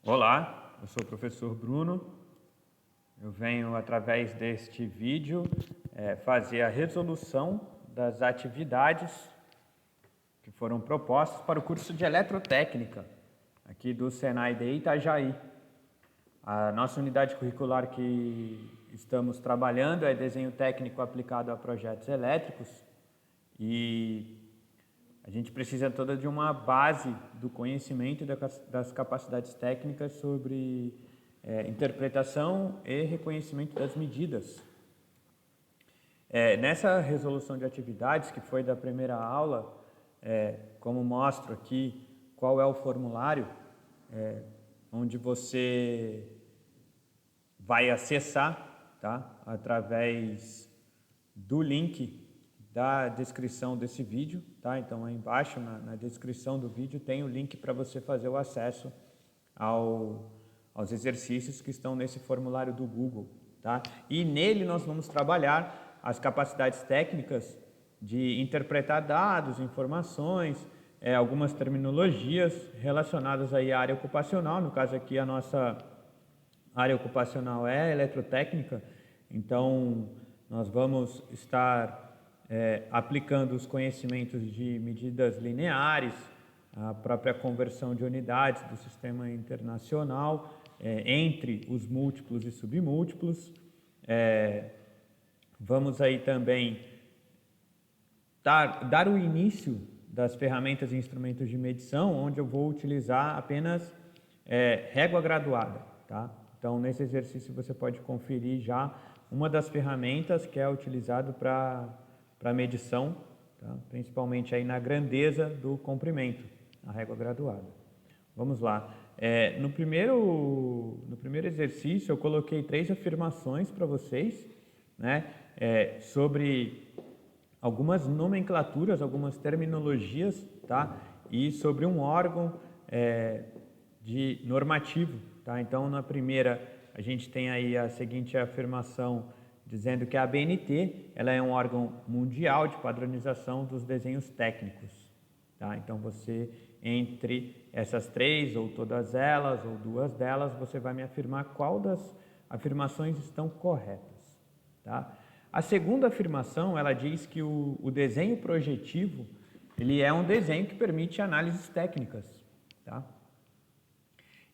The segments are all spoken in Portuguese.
Olá, eu sou o professor Bruno. Eu venho, através deste vídeo, fazer a resolução das atividades que foram propostas para o curso de Eletrotécnica, aqui do Senai de Itajaí. A nossa unidade curricular que estamos trabalhando é desenho técnico aplicado a projetos elétricos e a gente precisa toda de uma base do conhecimento e das capacidades técnicas sobre interpretação e reconhecimento das medidas. Nessa resolução de atividades, que foi da primeira aula, como mostro aqui qual é o formulário, onde você vai acessar, tá? Através do link da descrição desse vídeo, tá? Então aí embaixo na descrição do vídeo tem o link para você fazer o acesso aos exercícios que estão nesse formulário do Google, tá? E nele nós vamos trabalhar as capacidades técnicas de interpretar dados, informações, algumas terminologias relacionadas aí à área ocupacional. No caso aqui a nossa área ocupacional é eletrotécnica, então nós vamos estar aplicando os conhecimentos de medidas lineares, a própria conversão de unidades do sistema internacional entre os múltiplos e submúltiplos. Vamos aí também dar o início das ferramentas e instrumentos de medição, onde eu vou utilizar apenas régua graduada, tá? Então, nesse exercício você pode conferir já uma das ferramentas que é utilizado para medição, tá? Principalmente aí na grandeza do comprimento, a régua graduada. Vamos lá. No primeiro exercício eu coloquei 3 afirmações para vocês, né? Sobre algumas nomenclaturas, algumas terminologias, tá? E sobre um órgão de normativo, tá? Então, na primeira, a gente tem aí a seguinte afirmação, dizendo que a ABNT ela é um órgão mundial de padronização dos desenhos técnicos, tá? Então, você, entre essas 3, ou todas elas, ou 2 delas, você vai me afirmar qual das afirmações estão corretas, tá? A segunda afirmação, ela diz que o desenho projetivo, ele é um desenho que permite análises técnicas, tá?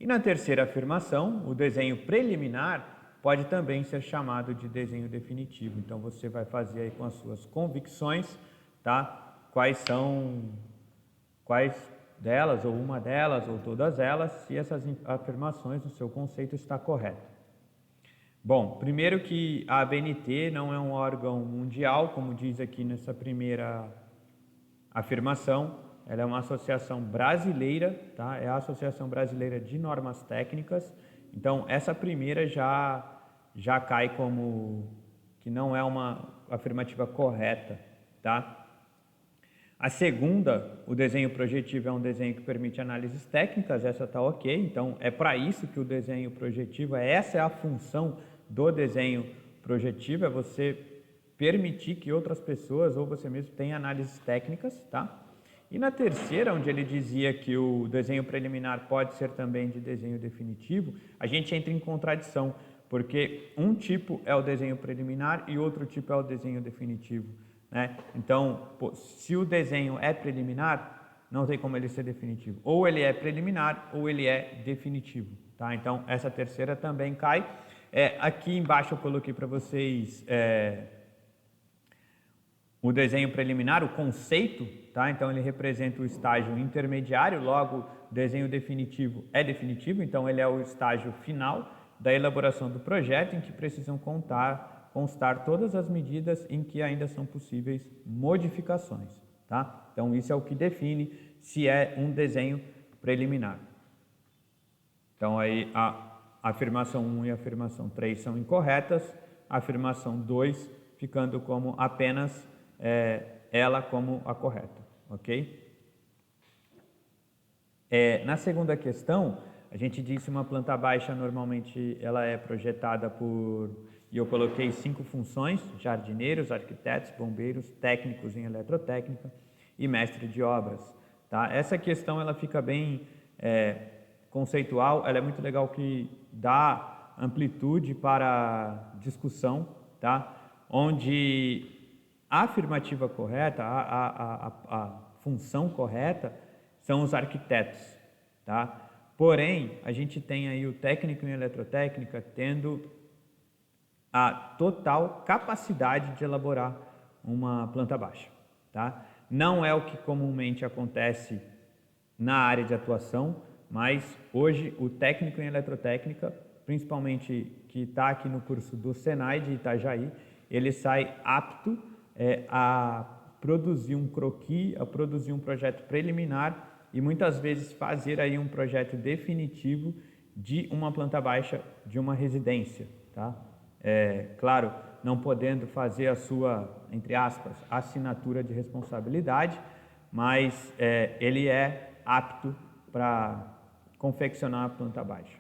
E na terceira afirmação, o desenho preliminar pode também ser chamado de desenho definitivo. Então, você vai fazer aí com as suas convicções, tá? Quais delas, ou uma delas, ou todas elas, se essas afirmações, o seu conceito está correto. Bom, primeiro que a ABNT não é um órgão mundial, como diz aqui nessa primeira afirmação. Ela é uma associação brasileira, tá? É a Associação Brasileira de Normas Técnicas. Então, essa primeira já cai como que não é uma afirmativa correta, tá? A segunda, o desenho projetivo é um desenho que permite análises técnicas, essa está ok. Então, é para isso que o desenho projetivo, essa é a função do desenho projetivo, é você permitir que outras pessoas ou você mesmo tenha análises técnicas, tá? E na terceira, onde ele dizia que o desenho preliminar pode ser também de desenho definitivo, a gente entra em contradição, porque um tipo é o desenho preliminar e outro tipo é o desenho definitivo, né? Então, se o desenho é preliminar, não tem como ele ser definitivo. Ou ele é preliminar ou ele é definitivo, tá? Então, essa terceira também cai. Aqui embaixo eu coloquei para vocês o desenho preliminar, o conceito, tá? Então, ele representa o estágio intermediário, logo, o desenho definitivo é definitivo, então ele é o estágio final da elaboração do projeto, em que precisam constar todas as medidas em que ainda são possíveis modificações, tá? Então, isso é o que define se é um desenho preliminar. Então, aí a afirmação 1 e a afirmação 3 são incorretas, a afirmação 2 ficando como apenas ela como a correta, ok? Na segunda questão, a gente disse uma planta baixa, normalmente ela é projetada e eu coloquei 5 funções: jardineiros, arquitetos, bombeiros, técnicos em eletrotécnica e mestre de obras, tá? Essa questão ela fica bem conceitual, ela é muito legal que dá amplitude para discussão, tá? Onde a afirmativa correta, a função correta são os arquitetos, tá? Porém, a gente tem aí o técnico em eletrotécnica tendo a total capacidade de elaborar uma planta baixa, tá? Não é o que comumente acontece na área de atuação, mas hoje o técnico em eletrotécnica, principalmente que está aqui no curso do Senai de Itajaí, ele sai apto a produzir um croquis, a produzir um projeto preliminar e muitas vezes fazer aí um projeto definitivo de uma planta baixa de uma residência, tá? Claro, não podendo fazer a sua, entre aspas, assinatura de responsabilidade, mas ele é apto para confeccionar a planta baixa.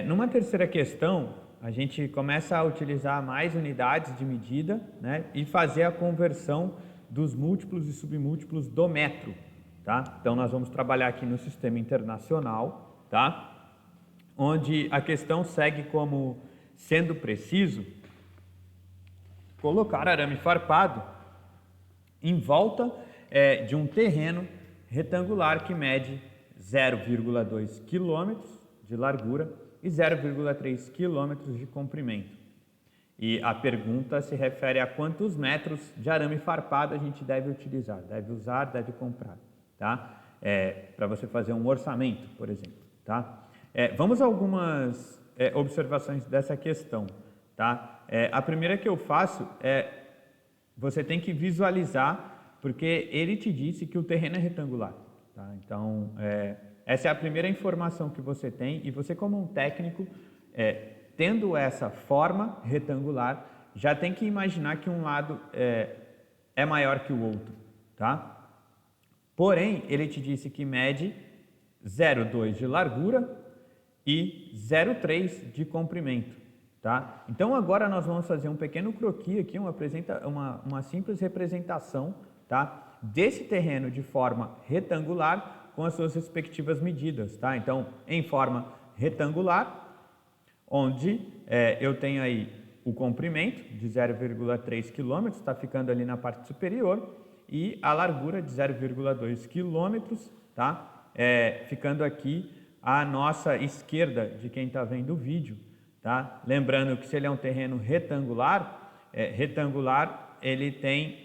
Numa terceira questão, a gente começa a utilizar mais unidades de medida, né, e fazer a conversão dos múltiplos e submúltiplos do metro, tá? Então, nós vamos trabalhar aqui no sistema internacional, tá? Onde a questão segue como sendo preciso colocar arame farpado em volta de um terreno retangular que mede 0,2 km de largura e 0,3 km de comprimento. E a pergunta se refere a quantos metros de arame farpado a gente deve utilizar, deve usar, deve comprar, tá? Para você fazer um orçamento, por exemplo, tá? Vamos a algumas observações dessa questão, tá? A primeira que eu faço você tem que visualizar, porque ele te disse que o terreno é retangular, tá? Então, essa é a primeira informação que você tem e você como um técnico, tendo essa forma retangular, já tem que imaginar que um lado é maior que o outro, tá? Porém, ele te disse que mede 0,2 de largura e 0,3 de comprimento, tá? Então, agora nós vamos fazer um pequeno croquis aqui, uma simples representação, tá? Desse terreno de forma retangular com as suas respectivas medidas, tá? Então, em forma retangular, onde eu tenho aí o comprimento de 0,3 km, está ficando ali na parte superior, e a largura de 0,2 km, tá? Ficando aqui à nossa esquerda de quem está vendo o vídeo, tá? Lembrando que se ele é um terreno retangular, ele tem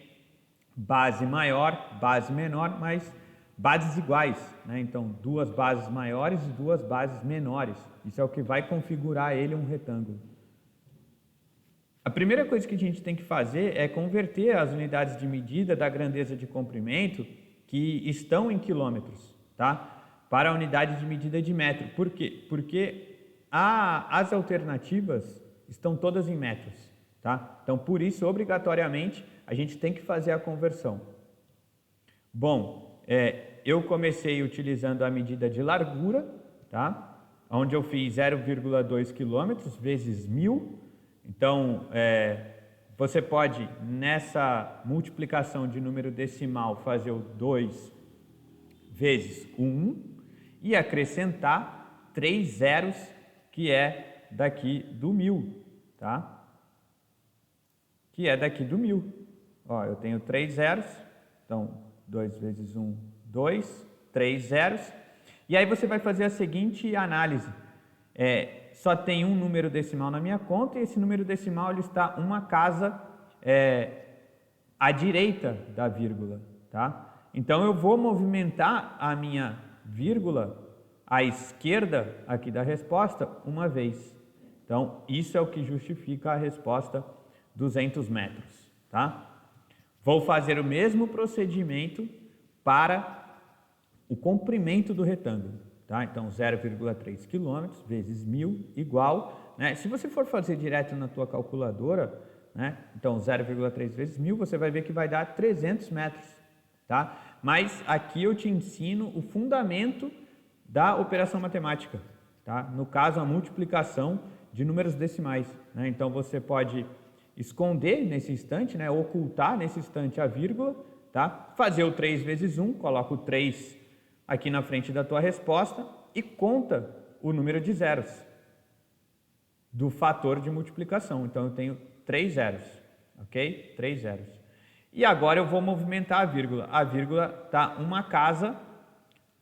base maior, base menor, mas bases iguais, né? Então, duas bases maiores e duas bases menores. Isso é o que vai configurar ele um retângulo. A primeira coisa que a gente tem que fazer é converter as unidades de medida da grandeza de comprimento que estão em quilômetros, tá? Para a unidade de medida de metro. Por quê? Porque as alternativas estão todas em metros, tá? Então, por isso, obrigatoriamente, a gente tem que fazer a conversão. Bom, eu comecei utilizando a medida de largura, tá? Onde eu fiz 0,2 km vezes 1000. Então, você pode, nessa multiplicação de número decimal, fazer o 2 vezes o 1 e acrescentar 3 zeros, que é daqui do 1000, tá? Que é daqui do 1000. Ó, eu tenho 3 zeros, então 2 vezes 1, 2, 3 zeros. E aí você vai fazer a seguinte análise. Só tem um número decimal na minha conta e esse número decimal ele está uma casa à direita da vírgula, tá? Então eu vou movimentar a minha vírgula à esquerda aqui da resposta uma vez. Então isso é o que justifica a resposta 200 metros, tá? Vou fazer o mesmo procedimento para o comprimento do retângulo, tá? Então 0,3 km vezes 1000 igual, né? Se você for fazer direto na tua calculadora, né? Então 0,3 vezes 1000 você vai ver que vai dar 300 metros, tá? Mas aqui eu te ensino o fundamento da operação matemática, tá? No caso a multiplicação de números decimais, né? Então você pode esconder nesse instante, né? Ocultar nesse instante a vírgula, tá? Fazer o 3 vezes 1, coloco o 3 aqui na frente da tua resposta e conta o número de zeros do fator de multiplicação. Então, eu tenho 3 zeros, ok? 3 zeros. E agora eu vou movimentar a vírgula. A vírgula está uma casa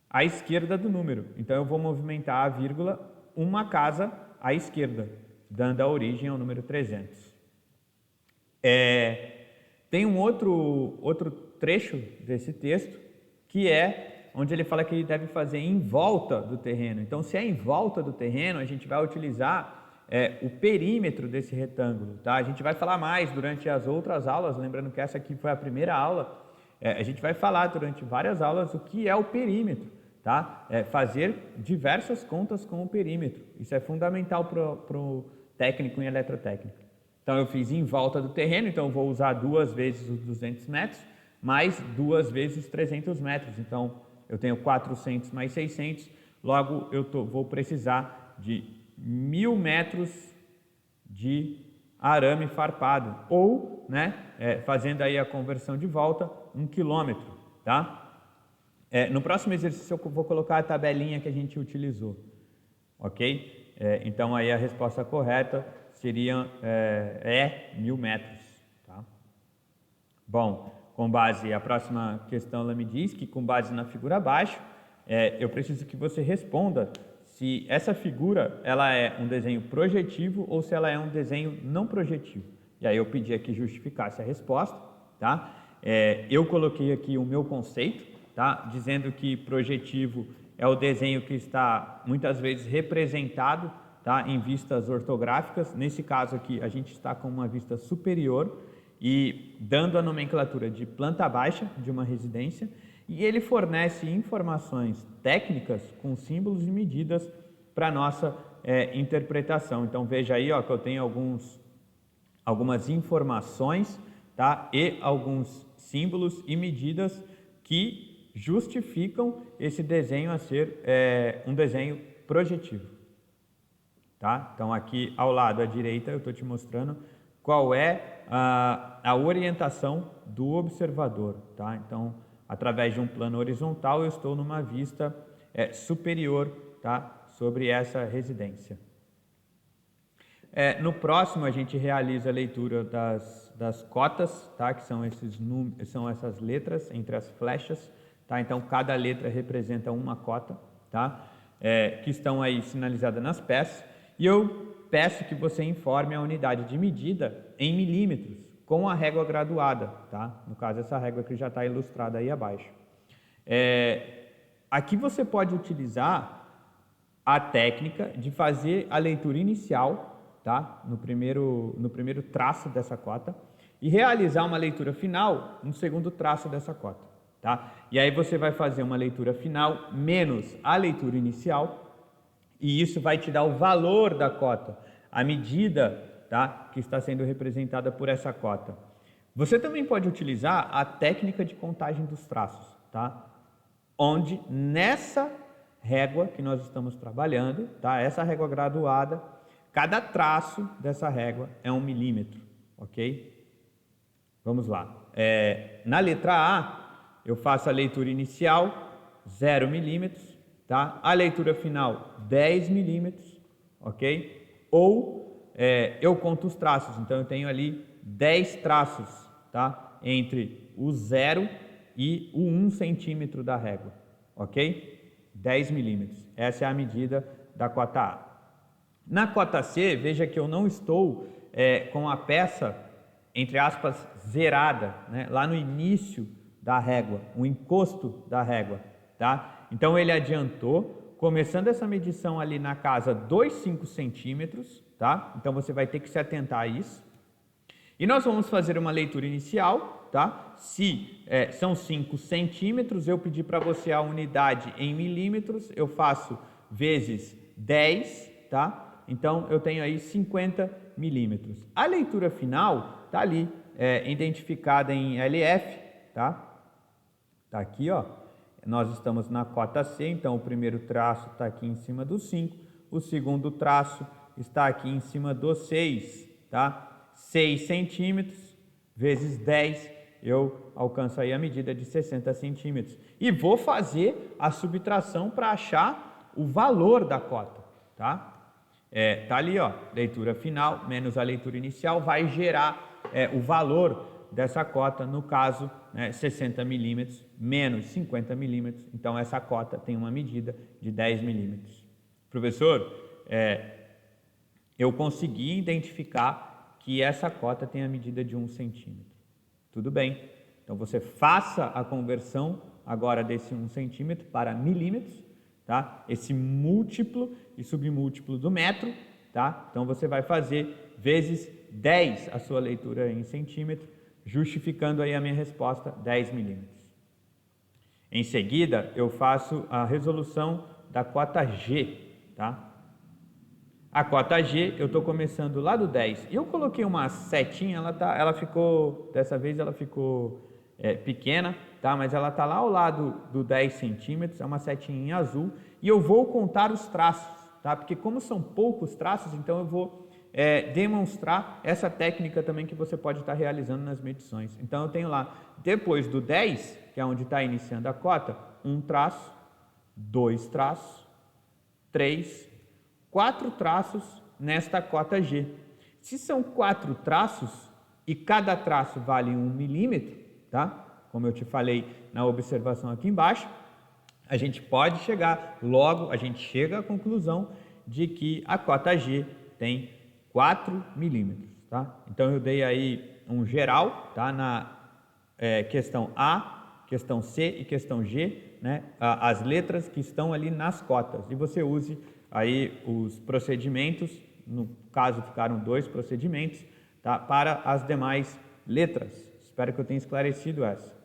à esquerda do número. Então, eu vou movimentar a vírgula uma casa à esquerda, dando a origem ao número 300. Tem um outro trecho desse texto que é onde ele fala que ele deve fazer em volta do terreno. Então, se é em volta do terreno, a gente vai utilizar o perímetro desse retângulo, tá? A gente vai falar mais durante as outras aulas, lembrando que essa aqui foi a primeira aula. A gente vai falar durante várias aulas o que é o perímetro, tá? Fazer diversas contas com o perímetro. Isso é fundamental para o técnico em eletrotécnica. Então, eu fiz em volta do terreno, então eu vou usar 2 vezes os 200 metros, mais 2 vezes os 300 metros. Então, eu tenho 400 mais 600, logo eu vou precisar de 1.000 metros de arame farpado, ou, né, fazendo aí a conversão de volta, 1 quilômetro, tá? No próximo exercício eu vou colocar a tabelinha que a gente utilizou, ok? Então, aí a resposta correta seria 1.000 metros, tá? Bom, com base, a próxima questão ela me diz que com base na figura abaixo, eu preciso que você responda se essa figura ela é um desenho projetivo ou se ela é um desenho não projetivo. E aí eu pedi aqui justificasse a resposta, tá? Eu coloquei aqui o meu conceito, tá? Dizendo que projetivo é o desenho que está muitas vezes representado, tá, em vistas ortográficas. Nesse caso aqui, a gente está com uma vista superior e dando a nomenclatura de planta baixa de uma residência, e ele fornece informações técnicas com símbolos e medidas para a nossa interpretação. Então, veja aí ó, que eu tenho algumas informações, tá, e alguns símbolos e medidas que justificam esse desenho a ser um desenho projetivo. Tá? Então, aqui ao lado à direita eu estou te mostrando qual é a orientação do observador. Tá? Então, através de um plano horizontal, eu estou numa vista superior, tá, sobre essa residência. No próximo, a gente realiza a leitura das cotas, tá, que são essas letras entre as flechas. Tá? Então, cada letra representa uma cota, tá? Que estão aí sinalizadas nas peças. E eu peço que você informe a unidade de medida em milímetros com a régua graduada, tá? No caso, essa régua que já está ilustrada aí abaixo. Aqui você pode utilizar a técnica de fazer a leitura inicial, tá? No primeiro traço dessa cota, e realizar uma leitura final no segundo traço dessa cota, tá? E aí você vai fazer uma leitura final menos a leitura inicial, e isso vai te dar o valor da cota, a medida, tá, que está sendo representada por essa cota. Você também pode utilizar a técnica de contagem dos traços, tá? Onde nessa régua que nós estamos trabalhando, tá? Essa régua graduada, cada traço dessa régua é 1 milímetro, ok? Vamos lá. Na letra A, eu faço a leitura inicial, 0 milímetros. Tá? A leitura final, 10 milímetros, ok? Ou eu conto os traços, então eu tenho ali 10 traços, tá? Entre o 0 e o 1 centímetro da régua, ok? 10 milímetros, essa é a medida da cota A. Na cota C, veja que eu não estou com a peça, entre aspas, zerada, né? Lá no início da régua, o encosto da régua, tá? Então, ele adiantou, começando essa medição ali na casa 2,5 centímetros, tá? Então, você vai ter que se atentar a isso. E nós vamos fazer uma leitura inicial, tá? Se são 5 centímetros, eu pedi para você a unidade em milímetros, eu faço vezes 10, tá? Então, eu tenho aí 50 milímetros. A leitura final está ali, identificada em LF, tá? Tá aqui, ó. Nós estamos na cota C, então o primeiro traço está aqui em cima do 5, o segundo traço está aqui em cima do 6, tá? 6 centímetros vezes 10, eu alcanço aí a medida de 60 centímetros. E vou fazer a subtração para achar o valor da cota, tá? Tá ali, ó, leitura final menos a leitura inicial vai gerar o valor dessa cota, no caso, 60 milímetros menos 50 milímetros. Então, essa cota tem uma medida de 10 milímetros. Professor, eu consegui identificar que essa cota tem a medida de 1 centímetro. Tudo bem. Então, você faça a conversão agora desse 1 centímetro para milímetros, tá? Esse múltiplo e submúltiplo do metro, tá? Então, você vai fazer vezes 10 a sua leitura em centímetro, justificando aí a minha resposta, 10 milímetros. Em seguida, eu faço a resolução da cota G, tá? A cota G, eu estou começando lá do 10. E eu coloquei uma setinha, ela ficou, dessa vez ela ficou pequena, tá? Mas ela está lá ao lado do 10 centímetros, é uma setinha em azul. E eu vou contar os traços, tá? Porque como são poucos traços, então eu vou demonstrar essa técnica também que você pode estar realizando nas medições. Então eu tenho lá, depois do 10, que é onde está iniciando a cota, 1 traço, 2 traços, 3, 4 traços nesta cota G. Se são 4 traços e cada traço vale 1 milímetro, tá? Como eu te falei na observação aqui embaixo, a gente pode chegar, logo a gente chega à conclusão de que a cota G tem 4 milímetros, tá? Então eu dei aí um geral, tá? Na questão A, questão C e questão G, né? As letras que estão ali nas cotas. E você use aí os procedimentos, no caso ficaram 2 procedimentos, tá? Para as demais letras. Espero que eu tenha esclarecido essa.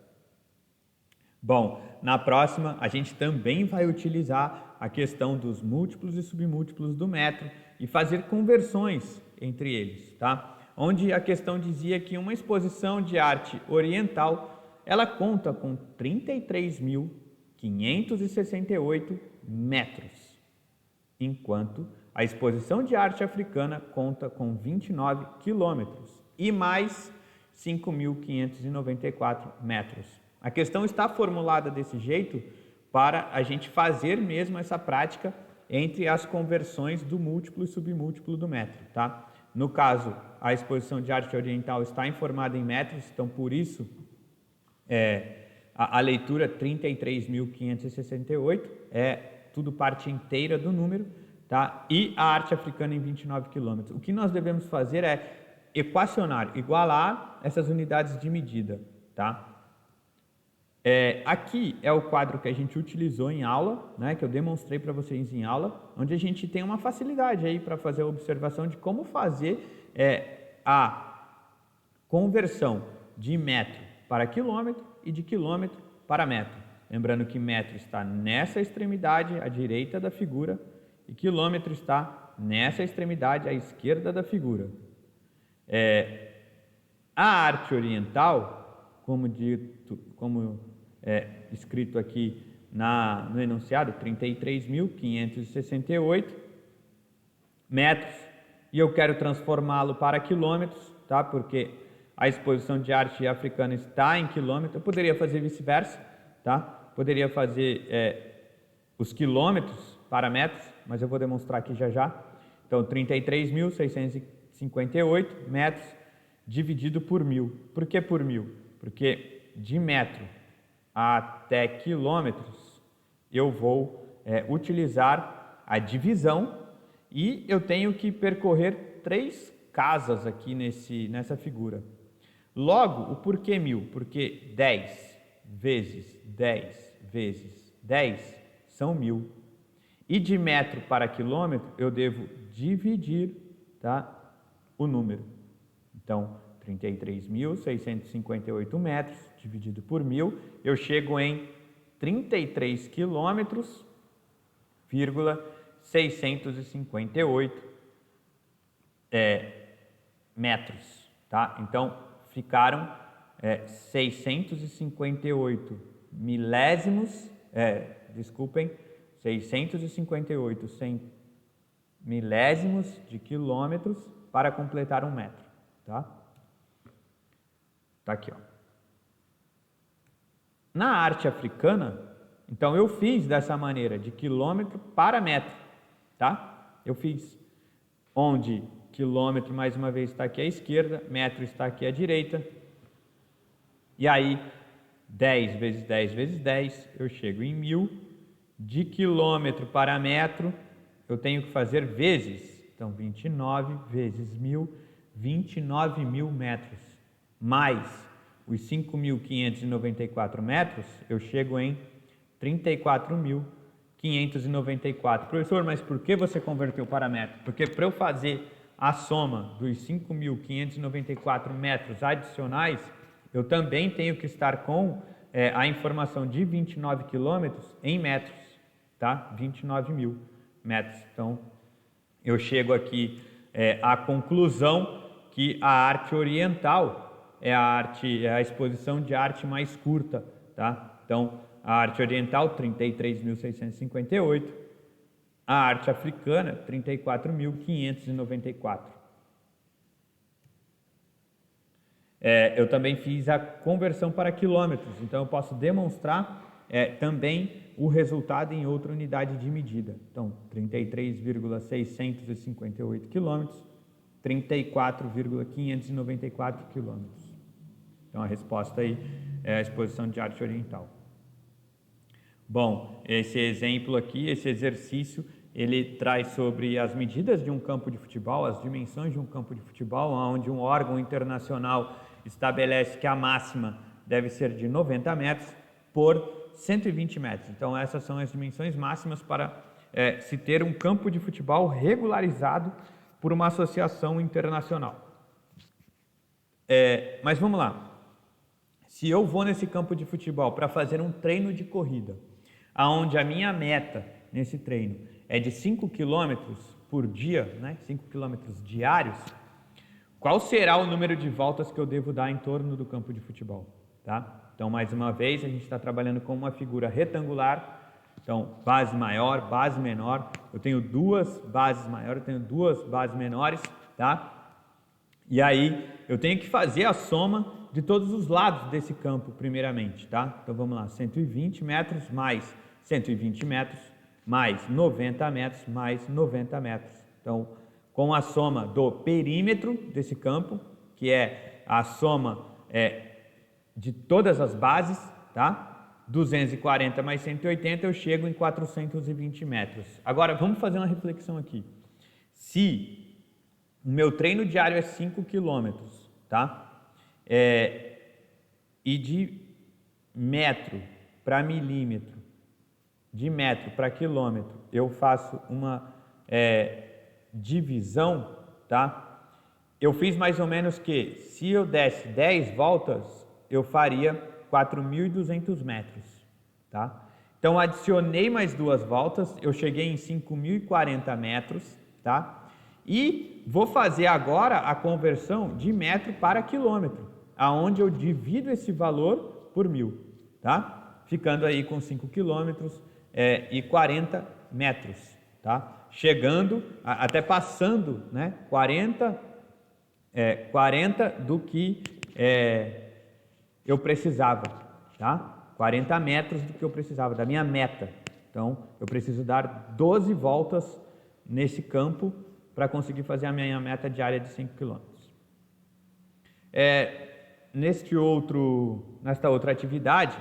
Bom, na próxima a gente também vai utilizar a questão dos múltiplos e submúltiplos do metro e fazer conversões entre eles, tá? Onde a questão dizia que uma exposição de arte oriental, ela conta com 33.568 metros, enquanto a exposição de arte africana conta com 29 quilômetros e mais 5.594 metros. A questão está formulada desse jeito para a gente fazer mesmo essa prática entre as conversões do múltiplo e submúltiplo do metro, tá? No caso, a exposição de arte oriental está informada em metros, então por isso a leitura 33.568 é tudo parte inteira do número, tá? E a arte africana em 29 quilômetros. O que nós devemos fazer é equacionar, igualar essas unidades de medida, tá? Aqui é o quadro que a gente utilizou em aula, né, que eu demonstrei para vocês em aula, onde a gente tem uma facilidade aí para fazer a observação de como fazer a conversão de metro para quilômetro e de quilômetro para metro. Lembrando que metro está nessa extremidade à direita da figura e quilômetro está nessa extremidade à esquerda da figura. A arte oriental, como escrito aqui no enunciado, 33.568 metros, e eu quero transformá-lo para quilômetros, tá? Porque a exposição de arte africana está em quilômetros. Eu poderia fazer vice-versa, tá? Poderia fazer os quilômetros para metros, mas eu vou demonstrar aqui já já. Então, 33.658 metros dividido por 1.000. Por que por 1.000? Porque de metro até quilômetros eu vou utilizar a divisão e eu tenho que percorrer 3 casas aqui nessa figura. Logo, o porquê 1.000? Porque 10 vezes 10 vezes 10 são 1.000. E de metro para quilômetro eu devo dividir, tá, o número. Então, 33.658 metros dividido por 1.000, eu chego em 33 quilômetros, 658 metros, tá? Então, ficaram 658 milésimos, 658 milésimos de quilômetros para completar 1 metro, tá? Tá aqui, ó. Na arte africana, então eu fiz dessa maneira, de quilômetro para metro, tá? Eu fiz onde quilômetro, mais uma vez, está aqui à esquerda, metro está aqui à direita, e aí 10 vezes 10 vezes 10, eu chego em 1000. De quilômetro para metro, eu tenho que fazer vezes, então 29 vezes 1000, 29.000 metros, mais os 5.594 metros, eu chego em 34.594. Professor, mas por que você converteu para metro? Porque para eu fazer a soma dos 5.594 metros adicionais, eu também tenho que estar com a informação de 29 quilômetros em metros, tá? 29.000 metros. Então, eu chego aqui à conclusão que a arte oriental é a exposição de arte mais curta, tá? Então, a arte oriental, 33.658, a arte africana, 34.594. Eu também fiz a conversão para quilômetros, então eu posso demonstrar também o resultado em outra unidade de medida. Então, 33,658 quilômetros, 34,594 quilômetros. Então, a resposta aí é a exposição de arte oriental. Bom, esse exemplo aqui, esse exercício, ele traz sobre as medidas de um campo de futebol, as dimensões de um campo de futebol, onde um órgão internacional estabelece que a máxima deve ser de 90 metros por 120 metros. Então, essas são as dimensões máximas para se ter um campo de futebol regularizado por uma associação internacional. Mas vamos lá. Se eu vou nesse campo de futebol para fazer um treino de corrida, onde a minha meta nesse treino é de 5 km por dia, né? 5 km diários, qual será o número de voltas que eu devo dar em torno do campo de futebol? Tá? Então, mais uma vez, a gente está trabalhando com uma figura retangular. Então, base maior, base menor. Eu tenho duas bases maiores, eu tenho duas bases menores, tá? E aí, eu tenho que fazer a soma de todos os lados desse campo, primeiramente, tá? Então, vamos lá, 120 metros mais 120 metros, mais 90 metros, mais 90 metros. Então, com a soma do perímetro desse campo, que é a soma de todas as bases, tá? 240 mais 180, eu chego em 420 metros. Agora, vamos fazer uma reflexão aqui. Se o meu treino diário é 5 quilômetros, tá? E de metro para milímetro, de metro para quilômetro, eu faço uma divisão, tá? Eu fiz mais ou menos que, se eu desse 10 voltas, eu faria 4.200 metros, tá? Então, adicionei mais 2 voltas, eu cheguei em 5.040 metros, tá? E vou fazer agora a conversão de metro para quilômetro, aonde eu divido esse valor por 1.000, tá? Ficando aí com 5 quilômetros e 40 metros, tá? Chegando, até passando, né? 40 do que eu precisava, tá? 40 metros do que eu precisava, da minha meta. Então, eu preciso dar 12 voltas nesse campo para conseguir fazer a minha meta diária de 5 km. Nesta outra atividade,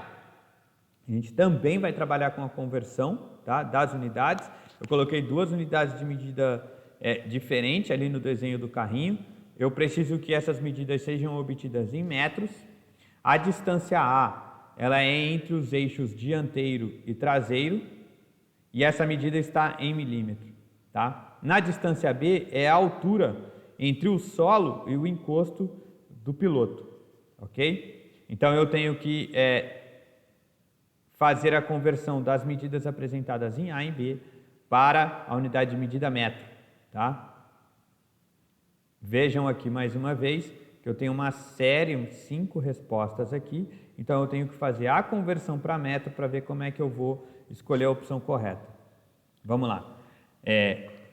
a gente também vai trabalhar com a conversão, tá, das unidades. Eu coloquei 2 unidades de medida diferente ali no desenho do carrinho. Eu preciso que essas medidas sejam obtidas em metros. A distância A, ela é entre os eixos dianteiro e traseiro, e essa medida está em milímetro, tá? Na distância B é a altura entre o solo e o encosto do piloto, ok? Então eu tenho que fazer a conversão das medidas apresentadas em A e B para a unidade de medida metro, tá? Vejam aqui mais uma vez que eu tenho uma série, 5 respostas aqui, então eu tenho que fazer a conversão para metro para ver como é que eu vou escolher a opção correta. Vamos lá.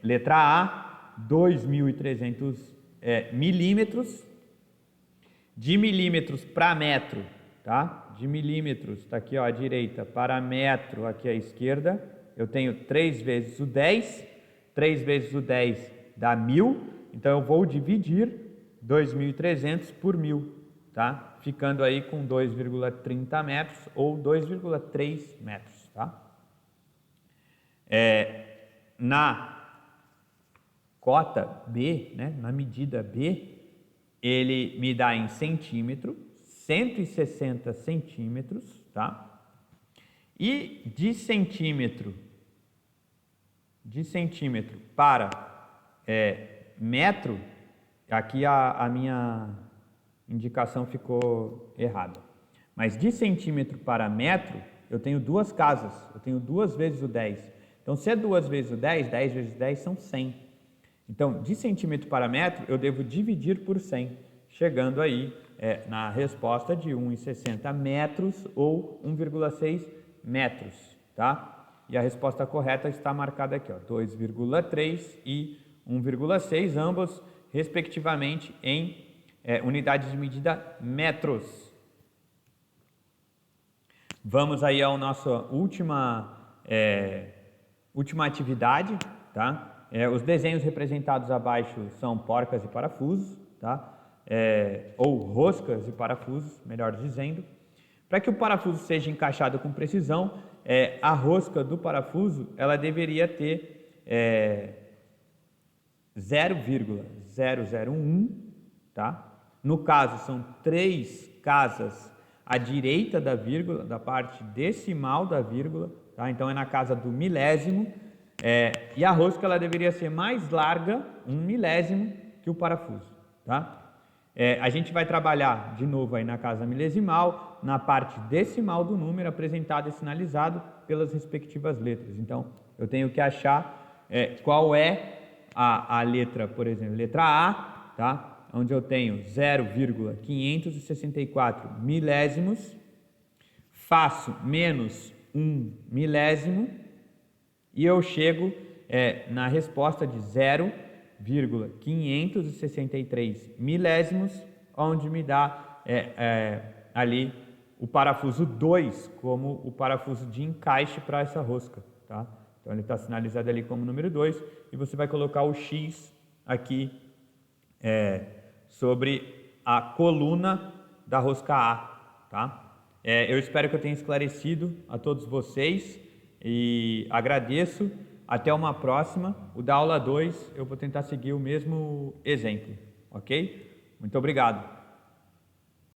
Letra A, 2.300 milímetros. De milímetros para metro, tá? De milímetros, está aqui ó, à direita, para metro aqui à esquerda, eu tenho 3 vezes o 10, 3 vezes o 10 dá 1.000, então eu vou dividir 2.300 por 1.000, tá? Ficando aí com 2,30 metros ou 2,3 metros, tá? Na cota B, né, na medida B, ele me dá em centímetro, 160 centímetros, tá? E de centímetro para metro, aqui a minha indicação ficou errada. Mas de centímetro para metro, eu tenho duas casas, eu tenho 2 vezes o 10. Então, se é 2 vezes o 10, 10 vezes 10 são 100. Então, de centímetro para metro, eu devo dividir por 100, chegando aí na resposta de 1,60 metros ou 1,6 metros, tá? E a resposta correta está marcada aqui, ó, 2,3 e 1,6, ambos, respectivamente, em unidades de medida metros. Vamos aí à nossa última atividade, tá? Os desenhos representados abaixo são porcas e parafusos, tá? Ou roscas e parafusos, melhor dizendo. Para que o parafuso seja encaixado com precisão, a rosca do parafuso ela deveria ter 0,001, tá? No caso, são 3 casas à direita da vírgula, da parte decimal da vírgula, tá? Então é na casa do milésimo. E a rosca ela deveria ser mais larga, 1 milésimo, que o parafuso, tá? A gente vai trabalhar de novo aí na casa milesimal, na parte decimal do número apresentado e sinalizado pelas respectivas letras. Então, eu tenho que achar qual é a letra, por exemplo, letra A, tá? Onde eu tenho 0,564 milésimos, faço menos 1 milésimo, e eu chego na resposta de 0,563 milésimos, onde me dá ali o parafuso 2 como o parafuso de encaixe para essa rosca, tá? Então ele está sinalizado ali como número 2 e você vai colocar o X aqui sobre a coluna da rosca A, tá? Eu espero que eu tenha esclarecido a todos vocês e agradeço. Até uma próxima. O da aula 2 eu vou tentar seguir o mesmo exemplo, ok? Muito obrigado.